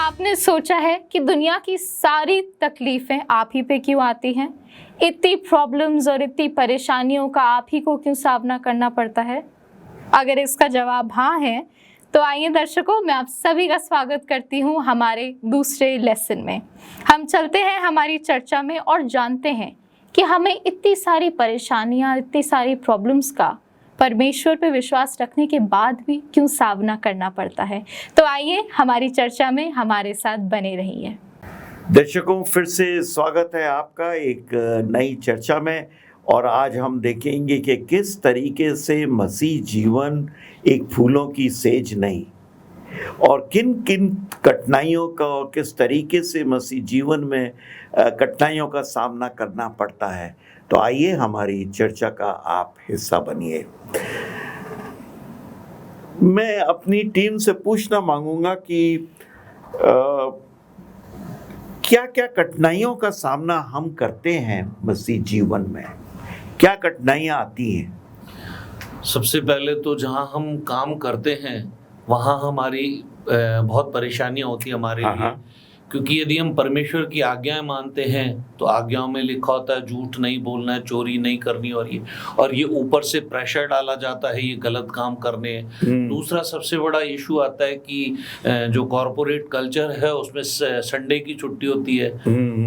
आपने सोचा है कि दुनिया की सारी तकलीफें आप ही पे क्यों आती हैं? इतनी प्रॉब्लम्स और इतनी परेशानियों का आप ही को क्यों सामना करना पड़ता है? अगर इसका जवाब हाँ है तो आइए दर्शकों, मैं आप सभी का स्वागत करती हूँ हमारे दूसरे लेसन में। हम चलते हैं हमारी चर्चा में और जानते हैं कि हमें इतनी सारी परेशानियाँ, इतनी सारी प्रॉब्लम्स का परमेश्वर पे विश्वास रखने के बाद भी क्यों सामना करना पड़ता है। तो आइए हमारी चर्चा में हमारे साथ बने रहिए। दर्शकों, फिर से स्वागत है आपका एक नई चर्चा में। और आज हम देखेंगे कि किस तरीके से मसीह जीवन एक फूलों की सेज नहीं, और किन किन कठिनाइयों का और किस तरीके से मसीह जीवन में कठिनाइयों का सामना करना पड़ता है। तो आइए हमारी चर्चा का आप हिस्सा बनिए। मैं अपनी टीम से पूछना मांगूंगा कि क्या क्या कठिनाइयों का सामना हम करते हैं मसीह जीवन में, क्या कठिनाइयाँ आती हैं? सबसे पहले तो जहाँ हम काम करते हैं वहाँ हमारी बहुत परेशानियाँ होती हैं हमारे लिए, क्योंकि यदि हम परमेश्वर की आज्ञाएं मानते हैं तो आज्ञाओं में लिखा होता है झूठ नहीं बोलना है, चोरी नहीं करनी, और ये ऊपर से प्रेशर डाला जाता है ये गलत काम करने। दूसरा सबसे बड़ा इशू आता है कि जो कॉरपोरेट कल्चर है उसमें संडे की छुट्टी होती है,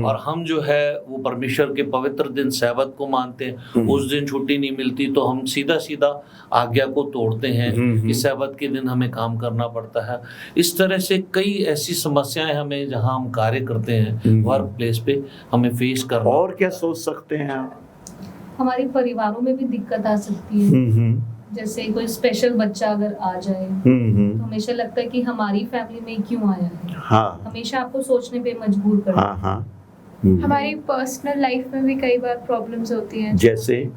और हम जो है वो परमेश्वर के पवित्र दिन सब्त को मानते हैं, उस दिन छुट्टी नहीं मिलती तो हम सीधा सीधा आज्ञा को तोड़ते हैं कि सब्त के दिन हमें काम करना पड़ता है। इस तरह से कई ऐसी समस्याएं हमें जहाँ हम कार्य करते हैं वर्क प्लेस पे हमें फेस करना। और क्या सोच सकते हैं आप? हमारे परिवारों में भी दिक्कत आ सकती है। जैसे कोई स्पेशल बच्चा अगर आ जाए तो हमेशा लगता है कि हमारी फैमिली में क्यों आया है। हाँ। हमेशा आपको सोचने पे मजबूर करता है। हाँ। हमारी पर्सनल लाइफ में भी कई बार प्रॉब्लम्स होती हैं, जैसे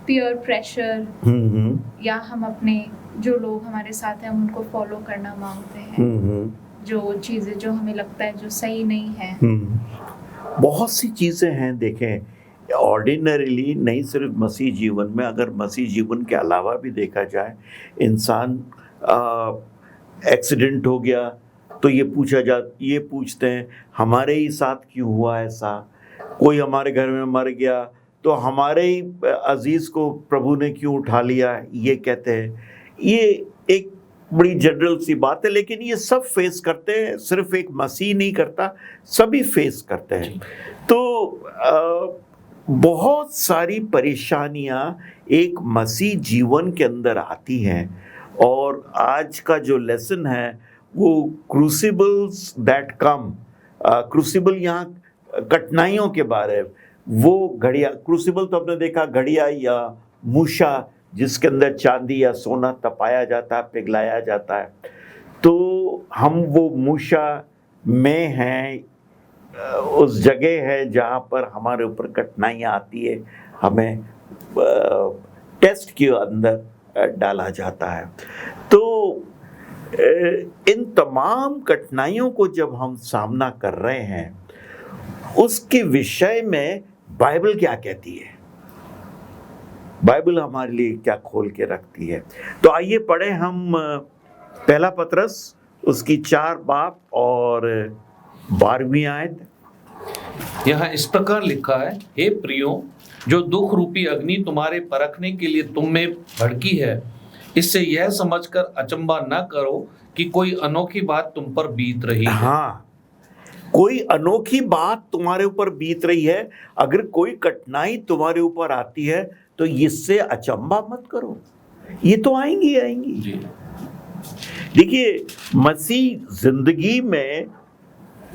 पीयर प्रेशर, या हम अपने जो लोग हमारे साथ हैं हम उनको फॉलो करना मांगते हैं, जो चीज़ें जो हमें लगता है जो सही नहीं है। बहुत सी चीज़ें हैं। देखें, ऑर्डिनरीली नहीं सिर्फ मसीह जीवन में, अगर मसीह जीवन के अलावा भी देखा जाए, इंसान एक्सीडेंट हो गया तो ये पूछते हैं हमारे ही साथ क्यों हुआ ऐसा। कोई हमारे घर में मर गया तो हमारे ही अजीज़ को प्रभु ने क्यों उठा लिया, ये कहते हैं। ये एक बड़ी जनरल सी बात है, लेकिन ये सब फेस करते हैं, सिर्फ एक मसीह नहीं करता, सभी फेस करते हैं। तो बहुत सारी परेशानियां एक मसीह जीवन के अंदर आती हैं, और आज का जो लेसन है वो क्रूसिबल्स दैट कम। क्रूसिबल यहाँ कठिनाइयों के बारे में, वो घड़िया, क्रूसिबल तो आपने देखा घड़िया या मूसा जिसके अंदर चांदी या सोना तपाया जाता है, पिघलाया जाता है। तो हम वो मूसा में हैं, उस जगह है जहाँ पर हमारे ऊपर कठिनाइयाँ आती है, हमें टेस्ट के अंदर डाला जाता है। तो इन तमाम कठिनाइयों को जब हम सामना कर रहे हैं, उसके विषय में बाइबल क्या कहती है, बाइबल हमारे लिए क्या खोल के रखती है। तो आइए पढ़े हम पहला पतरस उसकी 4 बाब और 12वीं आयत। यहाँ इस प्रकार लिखा है, हे प्रियो, जो दुख रूपी अग्नि तुम्हारे परखने के लिए तुम में भड़की है, इससे यह समझकर अचंभा न करो कि कोई अनोखी बात तुम पर बीत रही है। हाँ, कोई अनोखी बात तुम्हारे ऊपर बीत रही है। अगर कोई कठिनाई तुम्हारे ऊपर आती है तो इससे अचंभा मत करो, ये तो आएंगी। देखिए, मसीह जिंदगी में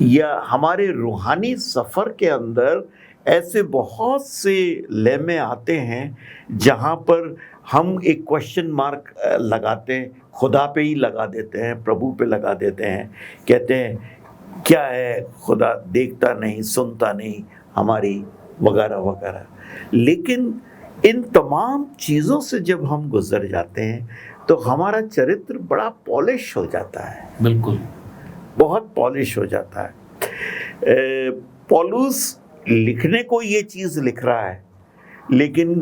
या हमारे रूहानी सफर के अंदर ऐसे बहुत से लेमे आते हैं जहाँ पर हम एक क्वेश्चन मार्क लगाते हैं, खुदा पे ही लगा देते हैं, प्रभु पे लगा देते हैं, कहते हैं क्या है, खुदा देखता नहीं, सुनता नहीं हमारी, वगैरह वगैरह। लेकिन इन तमाम चीज़ों से जब हम गुजर जाते हैं तो हमारा चरित्र बड़ा पॉलिश हो जाता है। बिल्कुल, बहुत पॉलिश हो जाता है। पौलुस लिखने को ये चीज़ लिख रहा है, लेकिन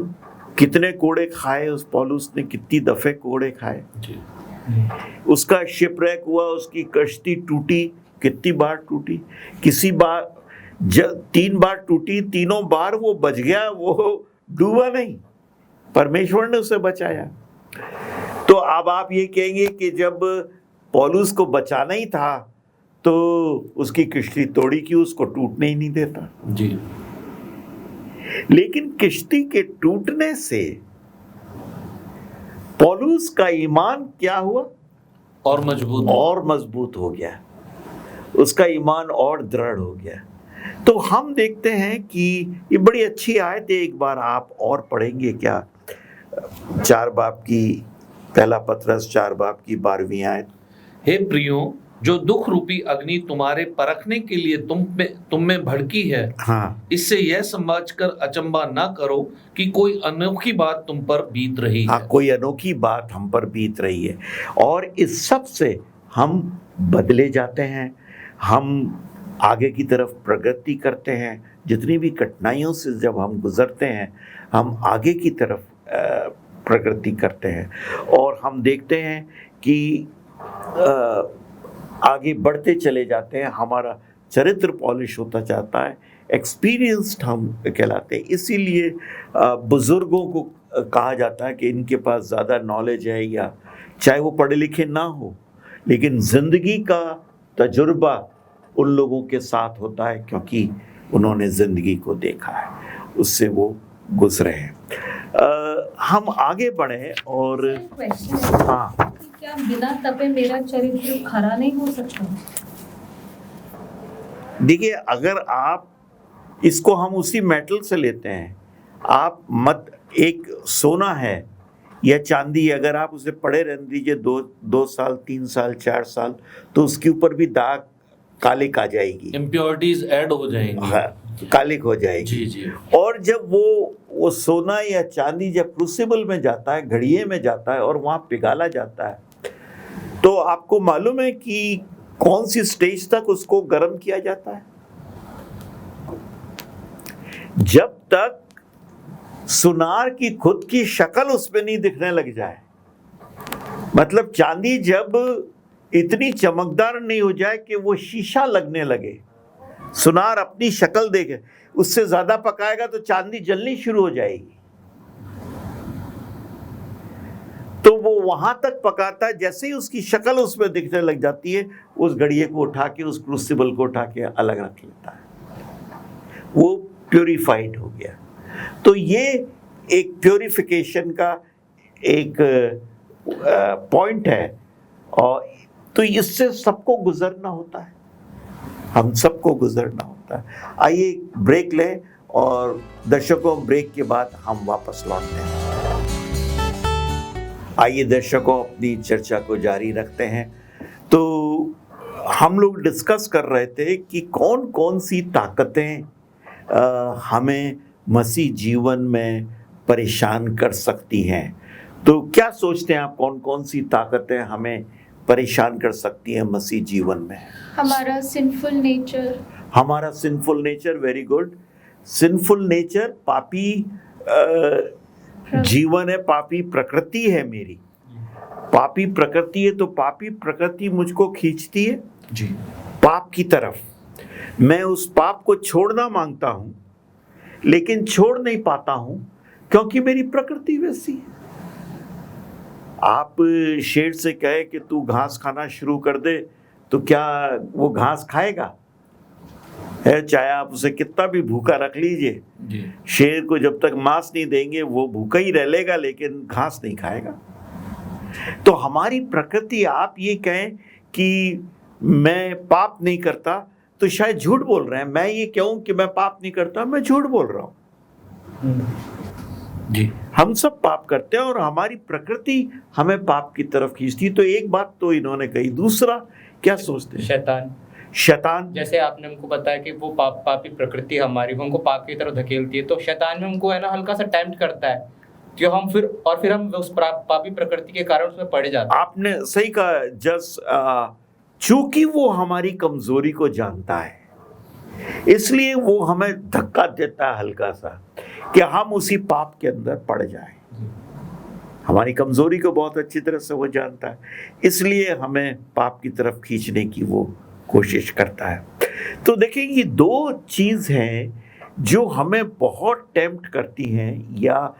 कितने कोड़े खाए उस पौलुस ने, कितनी दफ़े कोड़े खाए। उसका शिपरेक हुआ, उसकी कश्ती टूटी, कितनी बार टूटी, किसी बार 3 बार टूटी, तीनों बार वो बच गया, वो डूबा नहीं, परमेश्वर ने उसे बचाया। तो अब आप ये कहेंगे कि जब पौलुस को बचाना ही था तो उसकी किश्ती तोड़ी क्यों, उसको टूटने ही नहीं देता। जी। लेकिन किश्ती के टूटने से पौलुस का ईमान क्या हुआ, और मजबूत हो गया, उसका ईमान और दृढ़ हो गया। तो हम देखते हैं कि ये बड़ी अच्छी आयत है, एक बार आप और पढ़ेंगे क्या? 4 बाब की, पहला पतरस 4 बाब की 12वीं आयत। हे प्रियो, जो दुख रूपी अग्नि तुम्हारे परखने के लिए तुम में भड़की है, हाँ, इससे यह समझकर अचंभा ना करो कि कोई अनोखी बात तुम पर बीत रही है। हाँ, कोई अनोखी बात हम पर बीत रही है, और इस सब से हम बदले जाते हैं, हम आगे की तरफ प्रगति करते हैं। जितनी भी कठिनाइयों से जब हम गुजरते हैं, हम आगे की तरफ प्रगति करते हैं, और हम देखते हैं कि आगे बढ़ते चले जाते हैं, हमारा चरित्र पॉलिश होता जाता है, एक्सपीरियंस्ड हम कहलाते हैं। इसीलिए बुजुर्गों को कहा जाता है कि इनके पास ज़्यादा नॉलेज है, या चाहे वो पढ़े लिखे ना हो, लेकिन ज़िंदगी का तजुर्बा उन लोगों के साथ होता है, क्योंकि उन्होंने ज़िंदगी को देखा है, उससे वो गुजरे हैं। हम आगे बढ़े और हाँ, क्या बिना तपे मेरा चरित्र खरा नहीं हो सकता? देखिए, अगर आप इसको हम उसी मेटल से लेते हैं, आप मत, एक सोना है या चांदी, अगर आप उसे पड़े रहने दीजिए 2 साल, 3 साल, 4 साल, तो उसके ऊपर भी दाग, कालिक आ जाएगी, इम्प्योरिटीज ऐड हो जाएंगी। हाँ, कालिक हो जाएगी। जी। और जब वो सोना या चांदी जब क्रूसिबल में जाता है, घड़िये में जाता है और वहाँ पिघाला जाता है, तो आपको मालूम है कि कौन सी स्टेज तक उसको गर्म किया जाता है? जब तक सुनार की खुद की शक्ल उसमें नहीं दिखने लग जाए। मतलब चांदी जब इतनी चमकदार नहीं हो जाए कि वो शीशा लगने लगे, सुनार अपनी शक्ल देखे, उससे ज्यादा पकाएगा तो चांदी जलनी शुरू हो जाएगी। तो वो वहां तक पकाता है, जैसे ही उसकी शक्ल उसमें दिखने लग जाती है, उस घड़िये को उठा के, उस क्रूसिबल को उठा के अलग रख लेता है, वो प्योरीफाइड हो गया। तो ये एक प्योरीफिकेशन का एक पॉइंट है, और तो इससे सबको गुजरना होता है, हम सबको गुजरना होता है। आइए ब्रेक लें, और दर्शकों, ब्रेक के बाद हम वापस लौटते हैं। आइए दर्शकों, अपनी चर्चा को जारी रखते हैं। तो हम लोग डिस्कस कर रहे थे कि कौन कौन सी ताकतें हमें मसीह जीवन में परेशान कर सकती हैं। तो क्या सोचते हैं आप, कौन कौन सी ताकतें हमें परेशान कर सकती हैं मसीह जीवन में? हमारा सिंफुल नेचर। हमारा sinful nature, very good. Sinful nature, पापी जीवन है, पापी प्रकृति है मेरी, पापी प्रकृति है, तो पापी प्रकृति मुझको खींचती है जी पाप की तरफ। मैं उस पाप को छोड़ना मांगता हूं, लेकिन छोड़ नहीं पाता हूं, क्योंकि मेरी प्रकृति वैसी है। आप शेर से कहे कि तू घास खाना शुरू कर दे, तो क्या वो घास खाएगा? है, चाहे आप उसे कितना भी भूखा रख लीजिए, शेर को जब तक मांस नहीं देंगे वो भूखा ही रह लेगा, लेकिन घास नहीं खाएगा। तो हमारी प्रकृति, आप ये कहें कि मैं पाप नहीं करता, तो शायद झूठ बोल रहे हैं। मैं ये कहूं कि मैं पाप नहीं करता, मैं झूठ बोल रहा हूं जी। हम सब पाप करते हैं, और हमारी प्रकृति हमें पाप की तरफ खींचती। तो एक बात तो इन्होंने कही। दूसरा क्या सोचते हैं? शैतान। जैसे आपने हमको बताया कि वो पापी प्रकृति हमारी हमको पाप की तरफ धकेलती है, तो शैतान में हमको है ना हल्का सा टेम्प्ट करता है, जो हम फिर हम उस पापी प्रकृति के कारण उसमें पड़ जाते हैं। आपने सही कहा जस, चूंकि वो हमारी कमजोरी को जानता है, इसलिए वो हमें धक्का देता है हल्का सा, कि हम उसी पाप के अंदर पड़ जाएं। हमारी कमज़ोरी को बहुत अच्छी तरह से वो जानता है, इसलिए हमें पाप की तरफ खींचने की वो कोशिश करता है। तो देखिए, ये दो चीज़ हैं जो हमें बहुत टेम्प्ट करती हैं, या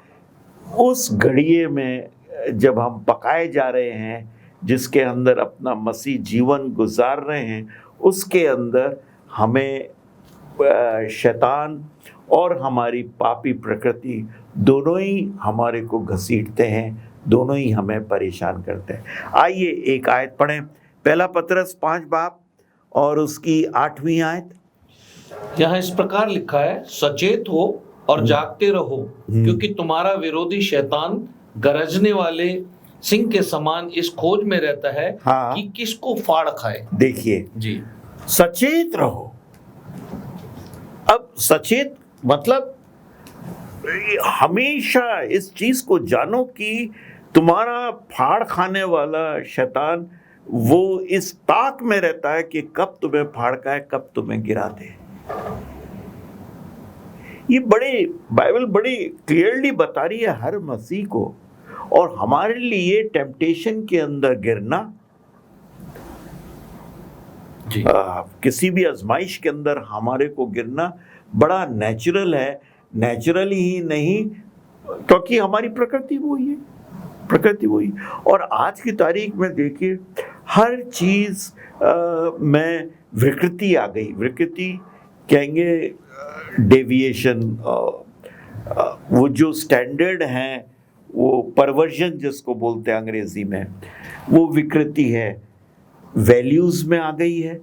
उस घड़िये में जब हम पकाए जा रहे हैं, जिसके अंदर अपना मसीह जीवन गुजार रहे हैं, उसके अंदर हमें शैतान और हमारी पापी प्रकृति दोनों ही हमारे को घसीटते हैं, दोनों ही हमें परेशान करते हैं। आइए एक आयत पढ़ें, पहला पतरस 5 बाब और उसकी 8वीं आयत। यहाँ इस प्रकार लिखा है, सचेत हो और जागते रहो, क्योंकि तुम्हारा विरोधी शैतान गरजने वाले सिंह के समान इस खोज में रहता है कि किसको फाड़ खाए। देखिए जी, सचेत रहो। अब सचेत मतलब हमेशा इस चीज को जानो कि तुम्हारा फाड़ खाने वाला शैतान वो इस ताक में रहता है कि कब तुम्हें फाड़ खाए, कब तुम्हें गिरा दे। ये बाइबल बड़ी क्लियरली बता रही है हर मसीह को, और हमारे लिए टेम्पटेशन के अंदर गिरना, किसी भी आजमाइश के अंदर हमारे को गिरना बड़ा नेचुरल है। नेचुरल ही नहीं, क्योंकि हमारी प्रकृति वही है, प्रकृति वही। और आज की तारीख में देखिए, हर चीज़ में विकृति आ गई। विकृति कहेंगे डेविएशन, वो जो स्टैंडर्ड हैं, वो परवर्जन जिसको बोलते हैं अंग्रेजी में, वो विकृति है। वैल्यूज़ में आ गई है,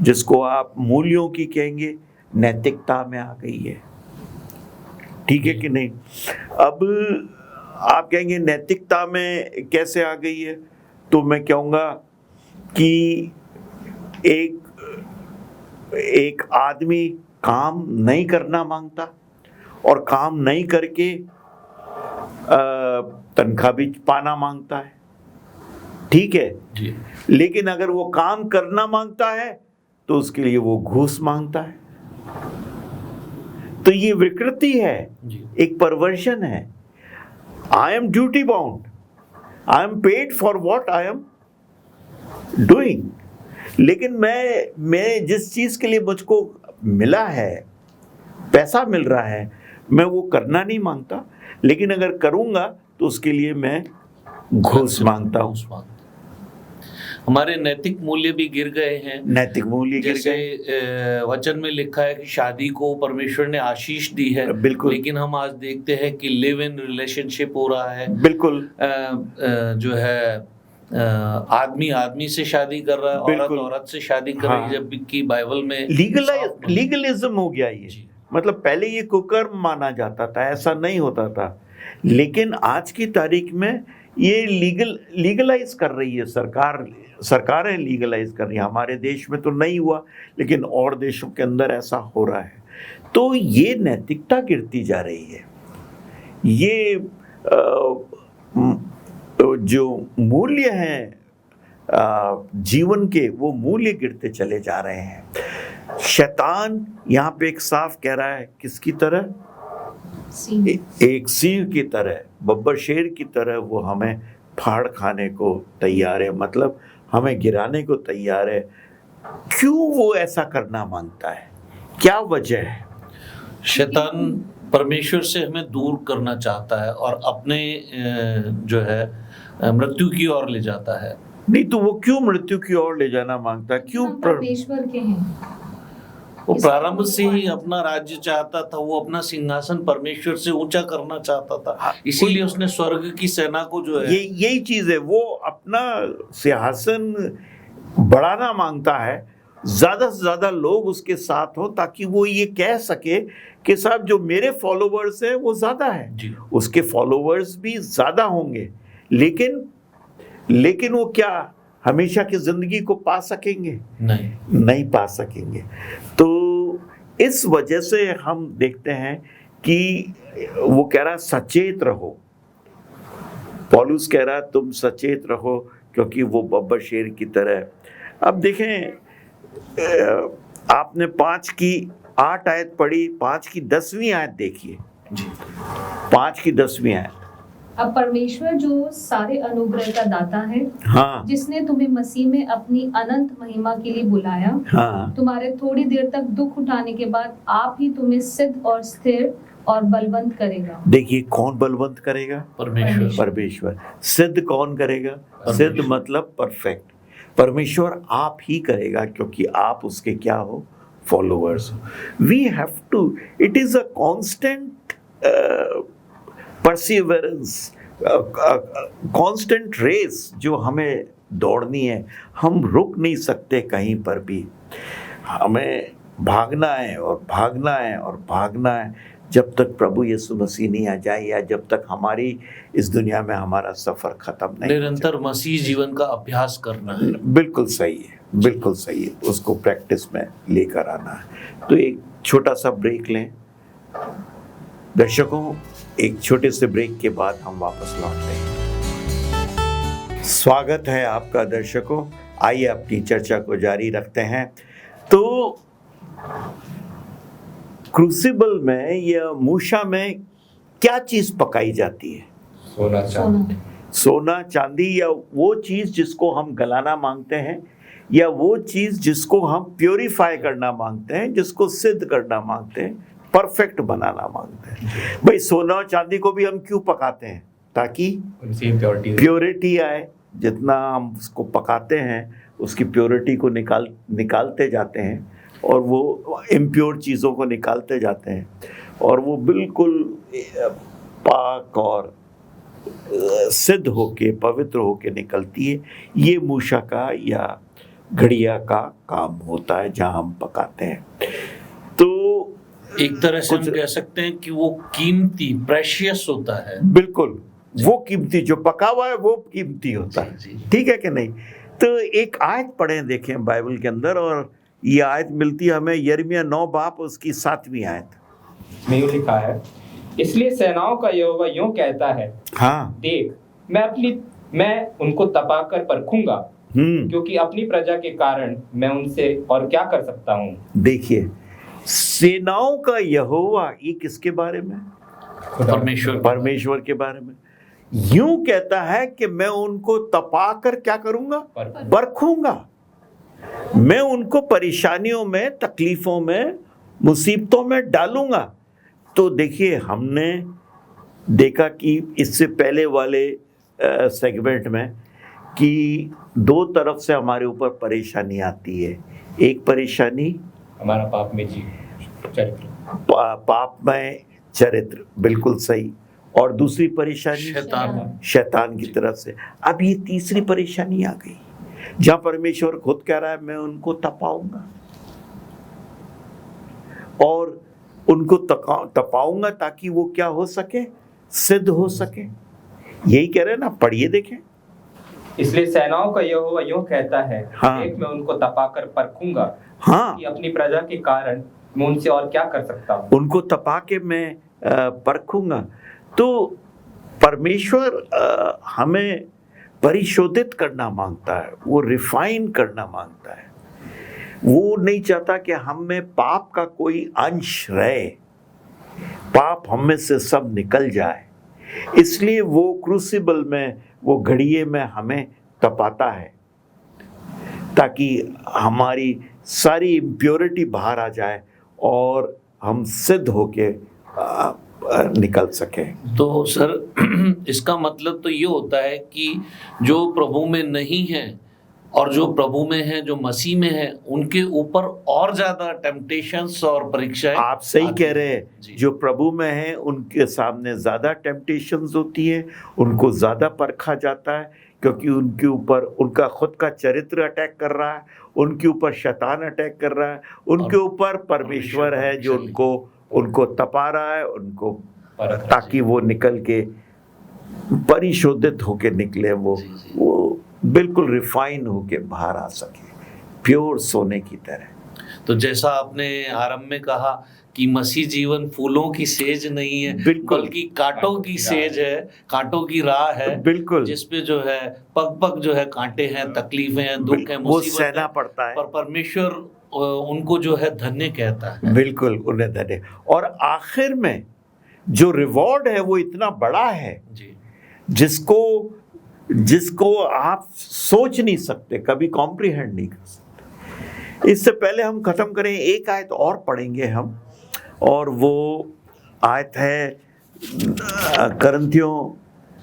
जिसको आप मूल्यों की कहेंगे, नैतिकता में आ गई है। ठीक है कि नहीं? अब आप कहेंगे नैतिकता में कैसे आ गई है, तो मैं कहूँगा कि एक आदमी काम नहीं करना मांगता और काम नहीं करके तनख्वाह भी पाना मांगता है। ठीक है जी। लेकिन अगर वो काम करना मांगता है तो उसके लिए वो घूस मांगता है। तो ये विकृति है, एक परवर्जन है। I am duty bound, I am paid for what I am doing, लेकिन मैं जिस चीज के लिए मुझको मिला है, पैसा मिल रहा है, मैं वो करना नहीं मांगता, लेकिन अगर करूंगा तो उसके लिए मैं घूस मांगता हूं। हमारे नैतिक मूल्य भी गिर गए हैं। नैतिक मूल्य गिर गए। जैसे वचन में लिखा है कि शादी को परमेश्वर ने आशीष दी है, बिल्कुल, लेकिन हम आज देखते हैं कि लिव इन रिलेशनशिप हो रहा है। बिल्कुल, जो है आदमी आदमी से शादी कर रहा है, औरत औरत से शादी कर रही है, जबकि बाइबल में लीगलिज्म हो गया ये। मतलब पहले ये कुकर्म माना जाता था, ऐसा नहीं होता था, लेकिन आज की तारीख में ये लीगलाइज कर रही है सरकारें लीगलाइज कर रही है। हमारे देश में तो नहीं हुआ, लेकिन और देशों के अंदर ऐसा हो रहा है। तो ये नैतिकता गिरती जा रही है। ये जो मूल्य हैं जीवन के, वो मूल्य गिरते चले जा रहे हैं। शैतान यहाँ पे एक साफ कह रहा है, किसकी तरह? एक सिंह की तरह, बब्बर शेर की तरह वो हमें फाड़ खाने को तैयार है, मतलब हमें गिराने को तैयार है। क्यों वो ऐसा करना मांगता है? क्या वजह है? शैतान परमेश्वर से हमें दूर करना चाहता है और अपने जो है मृत्यु की ओर ले जाता है। नहीं तो वो क्यों मृत्यु की ओर ले जाना मांगता है? क्यों? परमेश्वर के हैं। वो प्रारंभ से ही अपना राज्य चाहता था, वो अपना सिंहासन परमेश्वर से ऊंचा करना चाहता था, इसीलिए उसने स्वर्ग की सेना को जो है, यही चीज है, वो अपना सिंहासन बढ़ाना मांगता है, ज्यादा से ज्यादा लोग उसके साथ हो, ताकि वो ये कह सके कि साहब जो मेरे फॉलोवर्स हैं वो ज्यादा है, उसके फॉलोवर्स भी ज्यादा होंगे, लेकिन वो क्या हमेशा की जिंदगी को पा सकेंगे? नहीं पा सकेंगे। तो इस वजह से हम देखते हैं कि वो कह रहा सचेत रहो, पौलुस कह रहा तुम सचेत रहो, क्योंकि वो बब्बर शेर की तरह। अब देखें, आपने 5 की 8 आयत पढ़ी, 5 की 10वीं आयत देखिए, 5 की 10वीं आयत। अब परमेश्वर जो सारे अनुग्रह का दाता है, हाँ जिसने तुम्हें मसीह में अपनी अनंत महिमा के लिए बुलाया, हाँ तुम्हारे थोड़ी देर तक दुख उठाने के बाद आप ही तुम्हें सिद्ध और स्थिर और बलवंत करेगा। देखिए, कौन बलवंत करेगा? परमेश्वर। परमेश्वर। सिद्ध कौन करेगा? सिद्ध मतलब परफेक्ट। परमेश्वर आप ही करेगा, क्योंकि आप उसके क्या हो? फॉलोअर्स हो। We have to, it is a constant perseverance, constant race जो हमें दौड़नी है। हम रुक नहीं सकते कहीं पर भी, हमें भागना है और भागना है और भागना है, जब तक प्रभु यीशु मसीह नहीं आ जाए, या जब तक हमारी इस दुनिया में हमारा सफर खत्म नहीं हो निरंतर मसीह जीवन का अभ्यास करना है। जाए। बिल्कुल सही है, बिल्कुल सही है, उसको प्रैक्टिस में लेकर आना है। तो एक छोटा सा ब्रेक लें दर्शकों, एक छोटे से ब्रेक के बाद हम वापस लौटते हैं। स्वागत है आपका दर्शकों, आइए अपनी चर्चा को जारी रखते हैं। तो क्रूसिबल में या मूशा में क्या चीज पकाई जाती है? सोना चांदी, या वो चीज जिसको हम गलाना मांगते हैं, या वो चीज जिसको हम प्योरीफाई करना मांगते हैं, जिसको सिद्ध करना मांगते हैं, परफेक्ट बनाना मांगते हैं। भाई सोना और चांदी को भी हम क्यों पकाते हैं? ताकि प्योरिटी आए। जितना हम उसको पकाते हैं उसकी प्योरिटी को निकालते जाते हैं, और वो इम्प्योर चीज़ों को निकालते जाते हैं, और वो बिल्कुल पाक और सिद्ध होके, पवित्र होके निकलती है। ये मूशा का या घड़िया का काम होता है जहाँ हम पकाते हैं। तो एक तरह से हम कह सकते हैं कि वो कीमती, प्रेशियस होता है। बिल्कुल, वो कीमती, जो पका हुआ है वो कीमती होता है। ठीक है कि नहीं? तो एक आयत पढ़ें, देखें बाइबल के अंदर, और ये आयत मिलती है हमें यिर्मयाह 9 बाब उसकी 7वीं आयत में लिखा है, इसलिए सेनाओं का यहोवा यूं कहता है, हाँ, देख मैं उनको तपाकर परखूंगा, क्योंकि अपनी प्रजा के कारण मैं उनसे और क्या कर सकता हूँ। देखिए, सेनाओं का यहोवा, ये किसके बारे में? परमेश्वर के बारे में। यूं कहता है कि मैं उनको तपाकर क्या करूंगा? परखूंगा। मैं उनको परेशानियों में, तकलीफों में, मुसीबतों में डालूंगा। तो देखिए, हमने देखा कि इससे पहले वाले सेगमेंट में कि दो तरफ से हमारे ऊपर परेशानी आती है। एक परेशानी हमारा पाप में चरित्र, पाप में चरित्र, बिल्कुल सही। और दूसरी परेशानी शैतान की तरफ से। अब ये तीसरी परेशानी आ गई, जहां परमेश्वर खुद कह रहा है मैं उनको तपाऊंगा, और उनको तपाऊंगा ताकि वो क्या हो सके? सिद्ध हो सके। यही कह रहे हैं ना, पढ़िए देखें। इसलिए सेनाओं का यहोवा यूं कहता है, हाँ, एक मैं उनको तपाकर परखूंगा, हाँ, कि अपनी प्रजा के कारण मैं उनसे और क्या कर सकता हूँ। उनको तपा के मैं परखूंगा। तो परमेश्वर हमें परिशोधित करना मांगता है, वो रिफाइन करना मांगता है। वो नहीं चाहता कि हम में पाप का कोई अंश रहे, पाप हम में से सब निकल जाए। इसलिए वो क्रूसिबल में, वो घड़िये में हमें तपाता है, ताकि हमारी सारी इम्प्योरिटी बाहर आ जाए और हम सिद्ध होके निकल सके। तो सर, इसका मतलब तो ये होता है कि जो प्रभु में नहीं है और जो प्रभु में है, जो मसीह में है, उनके ऊपर और ज्यादा टेम्पटेशंस और परीक्षाएं। आप सही कह रहे हैं। जो प्रभु में है उनके सामने ज्यादा टेम्पटेशंस होती है, उनको ज्यादा परखा जाता है, क्योंकि उनके ऊपर उनका खुद का चरित्र अटैक कर रहा है, उनके ऊपर शैतान अटैक कर रहा है, उनके ऊपर परमेश्वर है जो उनको तपा रहा है, उनको, ताकि वो निकल के परिशोधित होके निकले, वो बिल्कुल रिफाइन होके बाहर आ सके, प्योर सोने की तरह। तो जैसा आपने आरंभ में कहा कि मसीह जीवन फूलों की सेज नहीं है, बल्कि कांटों की सेज है, कांटों की राह है, बिल्कुल, जिसपे जो है पग पग जो है कांटे हैं, तकलीफें हैं, दुख है, वो सहना पड़ता है। पर परमेश्वर उनको जो है धन्य कहता है। बिल्कुल, उन्हें धन्य। और आखिर में जो रिवॉर्ड है वो इतना बड़ा है जी, जिसको आप सोच नहीं सकते, कभी कॉम्प्रिहेंड नहीं कर सकते। इससे पहले हम खत्म करें, एक आयत और पढ़ेंगे हम, और वो आयत है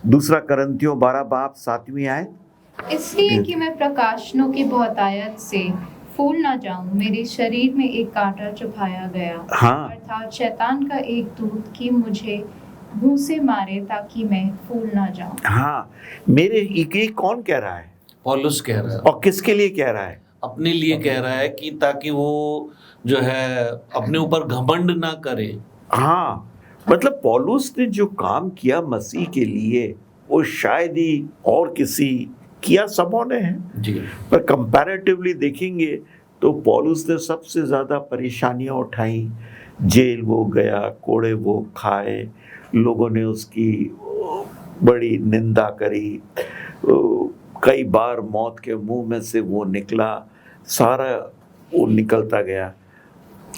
दूसरा करंथियों 12 बाब 7वीं आयत। इसलिए कि मैं प्रकाशनों की बहुतायत से फूल ना जाऊं, मेरे शरीर में एक कांटा चुभाया गया, हाँ। अर्थात शैतान का एक दूत कि मुझे मुंह से मारे ताकि मैं फूल ना जाऊं। हाँ, मेरे ये कौन कह रहा है? पौलुस कह रहा है। और किसके लिए कह रहा है? अपने लिए कह रहा है कि ताकि वो जो है अपने ऊपर घमंड ना करे। हाँ, मतलब पौलुस ने जो काम किया मसीह के लिए, वो शायद ही और किसी किया, सबों ने है जी। पर कंपैरेटिवली देखेंगे तो पौलुस ने सबसे ज़्यादा परेशानियां उठाई। जेल वो गया, कोड़े वो खाए, लोगों ने उसकी बड़ी निंदा करी, कई बार मौत के मुंह में से वो निकला, सारा वो निकलता गया।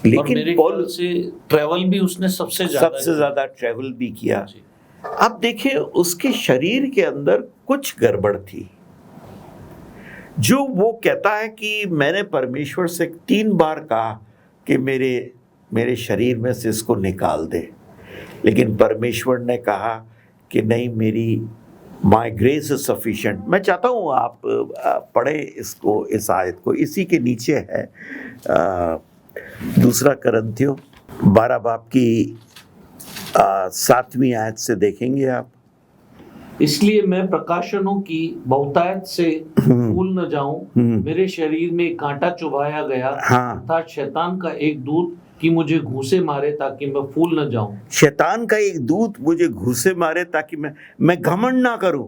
लेकिन पौलुस से ट्रैवल भी उसने सबसे ज़्यादा ट्रैवल भी किया। अब देखिए, उसके शरीर के अंदर कुछ गड़बड़ थी, जो वो कहता है कि मैंने परमेश्वर से 3 बार कहा कि मेरे शरीर में से इसको निकाल दे, लेकिन परमेश्वर ने कहा कि नहीं, मेरी माई ग्रेस इज सफिशिएंट। मैं चाहता हूँ आप पढ़ें इसको, इस आयत को, इसी के नीचे है दूसरा करंथियों 12 बाब की 7वीं आयत से देखेंगे आप। इसलिए मैं प्रकाशनों की बहुतायत से फूल न जाऊं, मेरे शरीर में एक कांटा चुभाया गया, अर्थात शैतान का एक दूत कि मुझे घूंसे मारे ताकि मैं फूल न जाऊं। शैतान का एक दूत मुझे घूंसे मारे ताकि मैं घमंड ना करूं।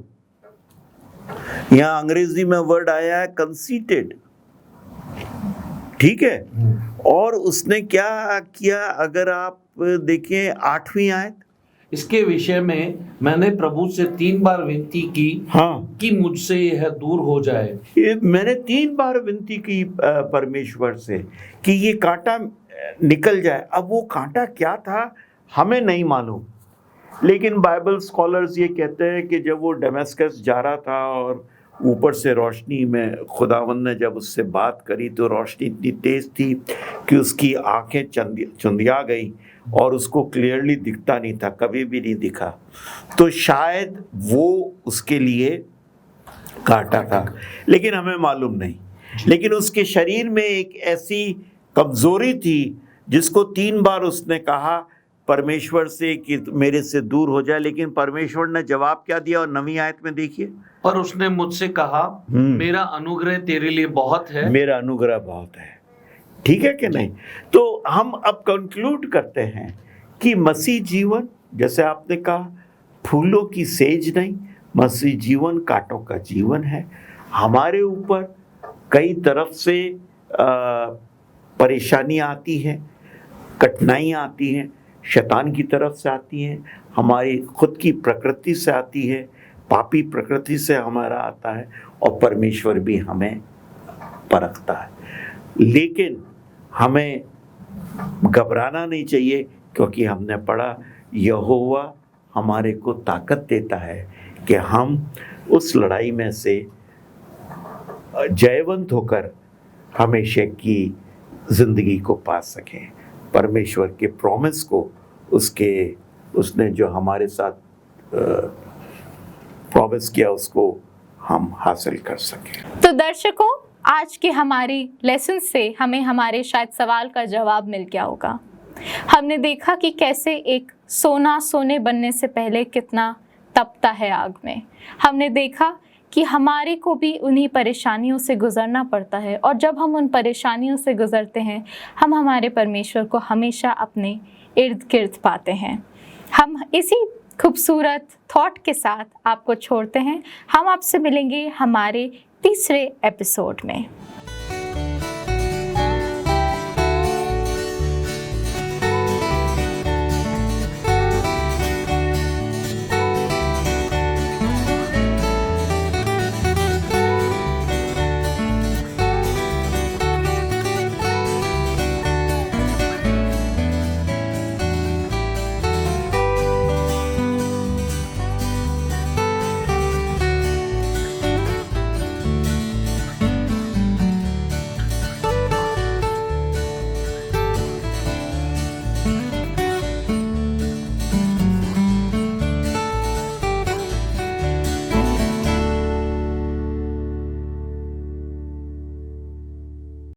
यहाँ अंग्रेजी में वर्ड आया है कंसीटेड, ठीक है। और उसने क्या किया, अगर आप देखिए 8वीं आयत, इसके विषय में मैंने प्रभु से 3 बार विनती की, हाँ, कि मुझसे यह दूर हो जाए। मैंने 3 बार विनती की परमेश्वर से कि ये कांटा निकल जाए। अब वो कांटा क्या था हमें नहीं मालूम, लेकिन बाइबल स्कॉलर्स ये कहते हैं कि जब वो दमिश्क जा रहा था और ऊपर से रोशनी में खुदावंद ने जब उससे बात करी तो रोशनी इतनी तेज थी कि उसकी आंखें चुंधिया गई और उसको क्लियरली दिखता नहीं था, कभी भी नहीं दिखा। तो शायद वो उसके लिए कांटा था, लेकिन हमें मालूम नहीं। लेकिन उसके शरीर में एक ऐसी कमजोरी थी जिसको 3 बार उसने कहा परमेश्वर से कि मेरे से दूर हो जाए, लेकिन परमेश्वर ने जवाब क्या दिया? और 9वीं आयत में देखिए, पर उसने मुझसे कहा, मेरा अनुग्रह तेरे लिए बहुत है। मेरा अनुग्रह बहुत है, ठीक है कि नहीं? तो हम अब कंक्लूड करते हैं कि मसीह जीवन, जैसे आपने कहा, फूलों की सेज नहीं, मसीह जीवन कांटों का जीवन है। हमारे ऊपर कई तरफ से परेशानियां आती हैं, कठिनाइयां आती हैं, शैतान की तरफ से आती हैं, हमारी खुद की प्रकृति से आती है, पापी प्रकृति से हमारा आता है, और परमेश्वर भी हमें परखता है। लेकिन हमें घबराना नहीं चाहिए, क्योंकि हमने पढ़ा यहोवा हमारे को ताकत देता है कि हम उस लड़ाई में से जयवंत होकर हमेशा की जिंदगी को पा सकें, परमेश्वर के प्रॉमिस को, उसने जो हमारे साथ प्रॉमिस किया उसको हम हासिल कर सकें। तो दर्शकों, आज के हमारी लेसन से हमें हमारे शायद सवाल का जवाब मिल गया होगा। हमने देखा कि कैसे एक सोना सोने बनने से पहले कितना तपता है आग में। हमने देखा कि हमारे को भी उन्हीं परेशानियों से गुजरना पड़ता है, और जब हम उन परेशानियों से गुजरते हैं हम हमारे परमेश्वर को हमेशा अपने इर्द गिर्द पाते हैं। हम इसी खूबसूरत थॉट के साथ आपको छोड़ते हैं। हम आपसे मिलेंगे हमारे तीसरे एपिसोड में।